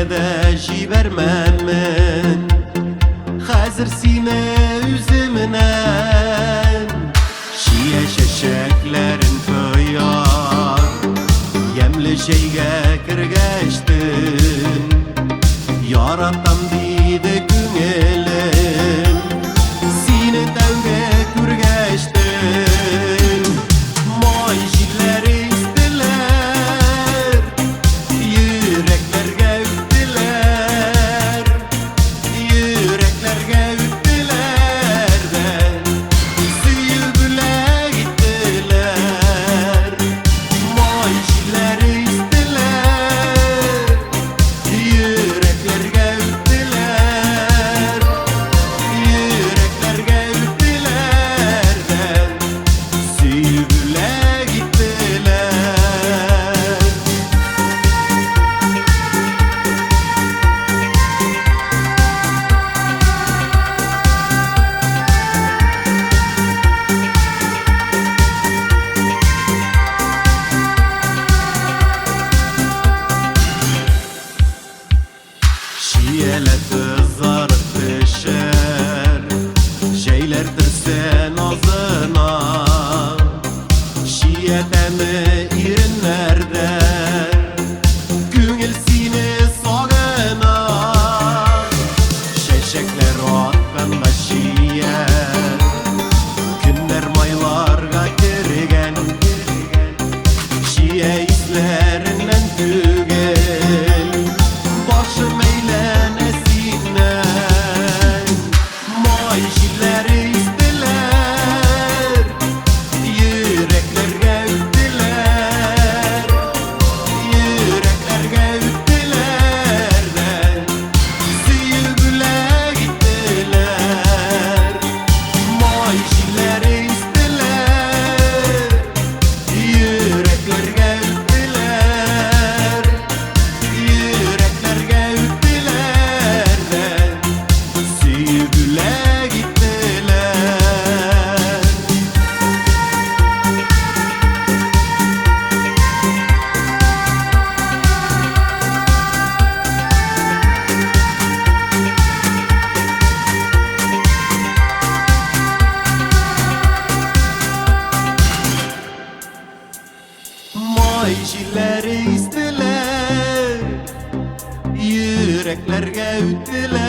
de jibermemin Hazır sine üzümünen Şiye şeşeklerin koyar Yemli şeyge kırgeçtin Yaratam dide güngelim Sine tevge kürgeçtin Majilleri istiler Yürekler gevdiler Yürekler gevdiler de Suyu güle gittiler Majilleri istiler Yürekler gevdiler Yürekler gevdiler de Suyu güle gittiler Şiyeler kızarıp düşer Şeylerdir sen ağzına Şiyetemi irinlerde Güngelsini sağına Şeşekler hakkında şiyet Günler maylarga kirgen Şiye izlerinden tügel Başım eylenesinler Majilleri istiler Yürekler gevdiler Yürekler gevdiler de Suyu güle gittiler Majilleri istiler Yürekler gevdiler Yürekler gevdiler de Suyu güle gittiler Majilleri istiler Yürekler gevdiler